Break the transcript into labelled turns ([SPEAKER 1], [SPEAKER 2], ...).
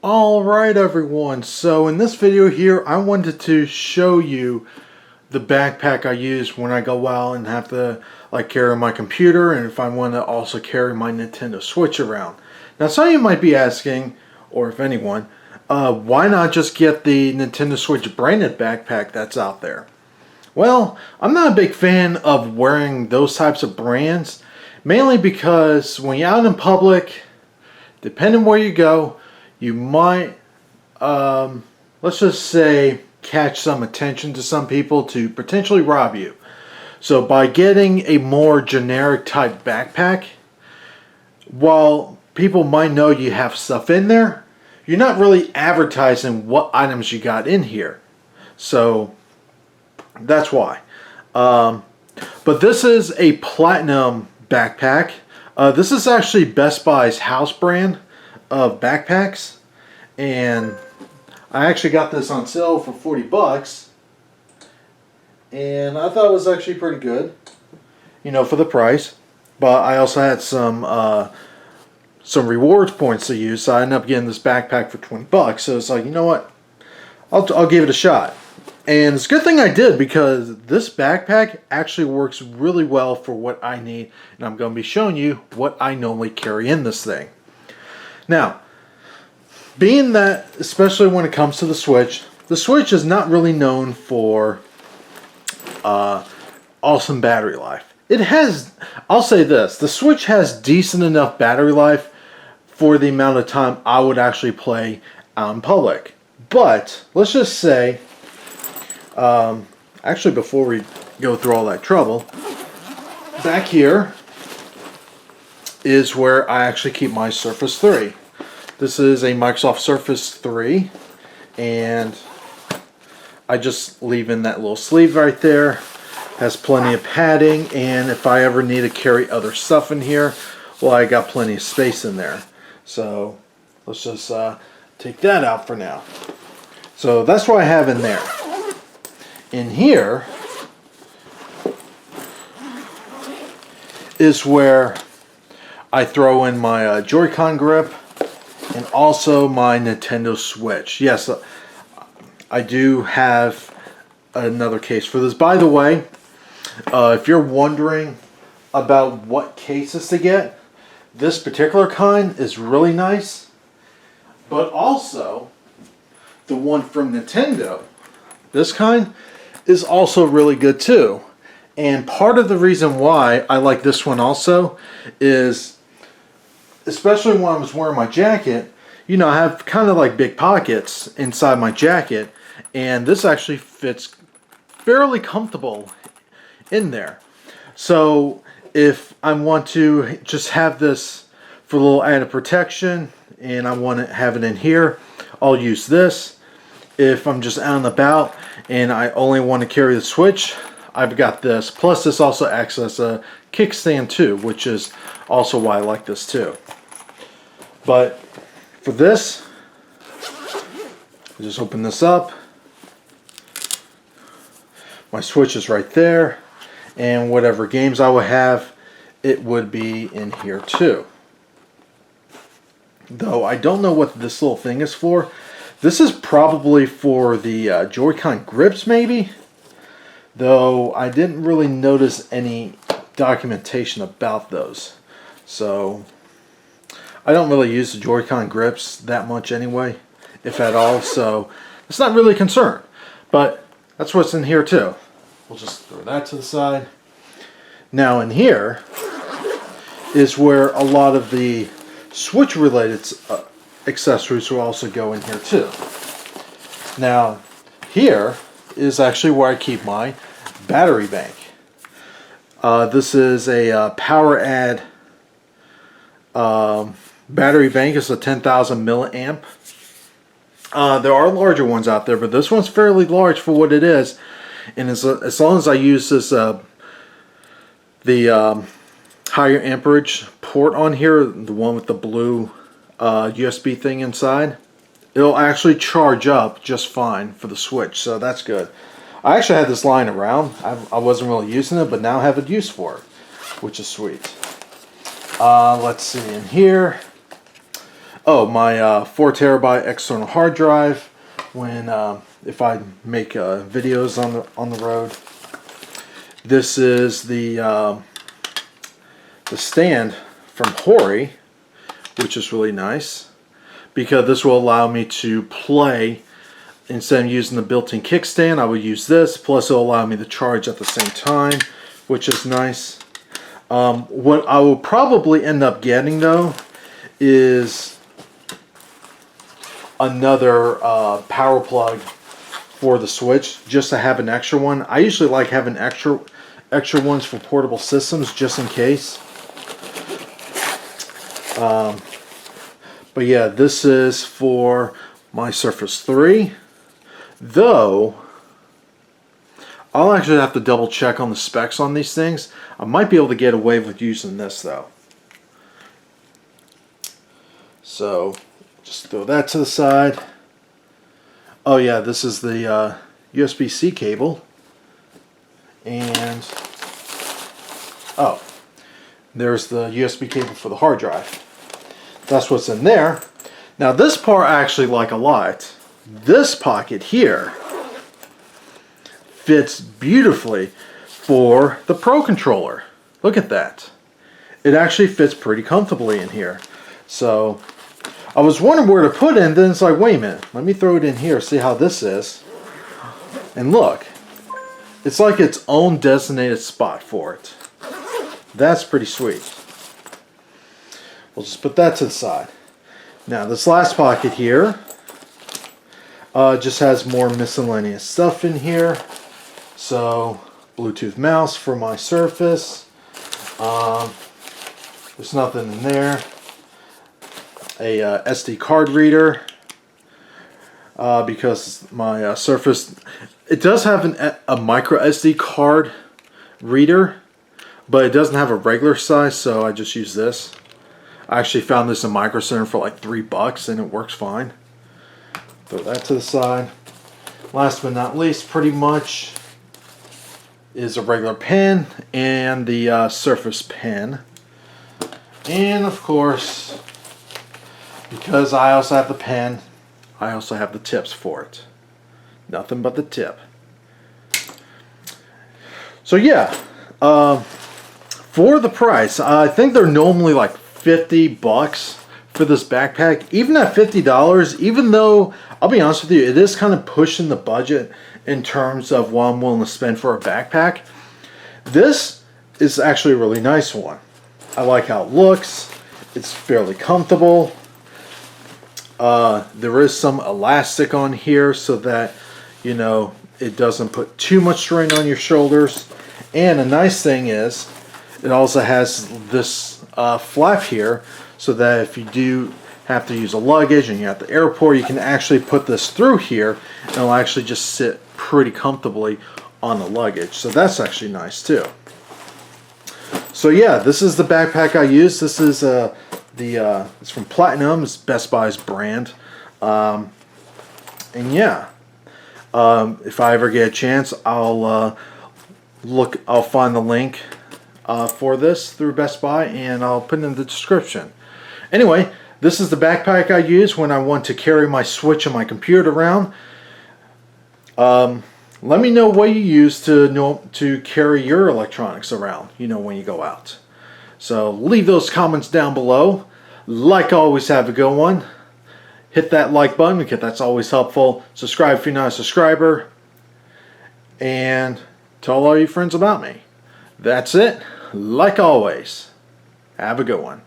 [SPEAKER 1] Alright everyone, so in this video here I wanted to show you the backpack I use when I go out and have to carry my computer, and if I want to also carry my Nintendo Switch around. Now some of you might be asking, or if anyone, why not just get the Nintendo Switch branded backpack that's out there? Well, I'm not a big fan of wearing those types of brands, mainly because when you're out in public, depending where you go, you might, let's just say, catch some attention to some people to potentially rob you. So by getting a more generic type backpack, while people might know you have stuff in there, you're not really advertising what items you got in here. So that's why. But this is a platinum backpack. This is actually Best Buy's house brand of backpacks, and I actually got this on sale for 40 bucks, and I thought it was actually pretty good, you know, for the price. But I also had some rewards points to use, so I ended up getting this backpack for 20 bucks. So it's like, you know what, I'll give it a shot. And it's a good thing I did, because this backpack actually works really well for what I need, and I'm going to be showing you what I normally carry in this thing. Now, being that, especially when it comes to the Switch is not really known for awesome battery life. It has, I'll say this, the Switch has decent enough battery life for the amount of time I would actually play out in public. But, let's just say, actually before we go through all that trouble, back here is where I actually keep my Surface 3. This is a Microsoft Surface 3, and I just leave in that little sleeve right there. Has plenty of padding, and if I ever need to carry other stuff in here, well, I got plenty of space in there. So let's just take that out for now. So that's what I have in there. In here is where I throw in my Joy-Con grip and also my Nintendo Switch. Yes, I do have another case for this. By the way, if you're wondering about what cases to get, this particular kind is really nice, but also the one from Nintendo, this kind, is also really good too. And part of the reason why I like this one also is, especially when I was wearing my jacket, you know, I have kind of like big pockets inside my jacket, and this actually fits fairly comfortable in there. So if I want to just have this for a little added protection and I want to have it in here, I'll use this. If I'm just out and about and I only want to carry the Switch, I've got this. Plus this also acts as a kickstand too, which is also why I like this too. But for this, I just open this up. My Switch is right there, and whatever games I would have, it would be in here too. Though I don't know what this little thing is for. This is probably for the Joy-Con grips maybe, though I didn't really notice any documentation about those. So I don't really use the Joy-Con grips that much anyway, if at all, so it's not really a concern. But that's what's in here too. We'll just throw that to the side. Now in here is where a lot of the Switch related accessories will also go in here too. Now here is actually where I keep my battery bank. This is a PowerAd battery bank. It's a 10,000 milliamp. There are larger ones out there, but this one's fairly large for what it is. And as long as I use this the higher amperage port on here, the one with the blue USB thing inside, it'll actually charge up just fine for the Switch, so that's good. I actually had this lying around. I wasn't really using it, but now I have a use for it, which is sweet. Let's see in here. Oh, my 4 terabyte external hard drive. When if I make videos on the road. This is the stand from Hori, which is really nice because this will allow me to play. Instead of using the built-in kickstand, I would use this. Plus, it'll allow me to charge at the same time, which is nice. What I will probably end up getting, though, is another power plug for the Switch, just to have an extra one. I usually like having extra ones for portable systems, just in case. But yeah, this is for my Surface 3. Though, I'll actually have to double check on the specs on these things. I might be able to get away with using this though. So, just throw that to the side. Oh yeah, this is the USB-C cable. And, oh, there's the USB cable for the hard drive. That's what's in there. Now this part I actually like a lot. This pocket here fits beautifully for the Pro Controller. Look at that. It actually fits pretty comfortably in here. So I was wondering where to put it, and then it's like, wait a minute, let me throw it in here, see how this is. And look, it's like its own designated spot for it. That's pretty sweet. We'll just put that to the side. Now this last pocket here just has more miscellaneous stuff in here. So, Bluetooth mouse for my Surface. There's nothing in there. A SD card reader. Because my Surface, it does have a micro SD card reader, but it doesn't have a regular size, so I just use this. I actually found this in Micro Center for like $3 and it works fine. Throw that to the side. Last but not least, pretty much, is a regular pen and the Surface pen. And of course, because I also have the pen, I also have the tips for it. Nothing but the tip. So yeah, for the price, I think they're normally like $50 for this backpack. Even at $50, even though, I'll be honest with you, it is kind of pushing the budget in terms of what I'm willing to spend for a backpack. This is actually a really nice one. I like how it looks. It's fairly comfortable. There is some elastic on here so that, you know, it doesn't put too much strain on your shoulders. And a nice thing is, it also has this flap here, so that if you do have to use a luggage and you're at the airport, you can actually put this through here and it'll actually just sit pretty comfortably on the luggage. So that's actually nice too. So yeah, this is the backpack I use. This is it's from Platinum. It's Best Buy's brand. And yeah, if I ever get a chance, I'll find the link for this through Best Buy, and I'll put it in the description. Anyway, this is the backpack I use when I want to carry my Switch and my computer around. Let me know what you use to carry your electronics around, you know, when you go out. So leave those comments down below. Like always, have a good one. Hit that like button because that's always helpful. Subscribe if you're not a subscriber. And tell all your friends about me. That's it. Like always, have a good one.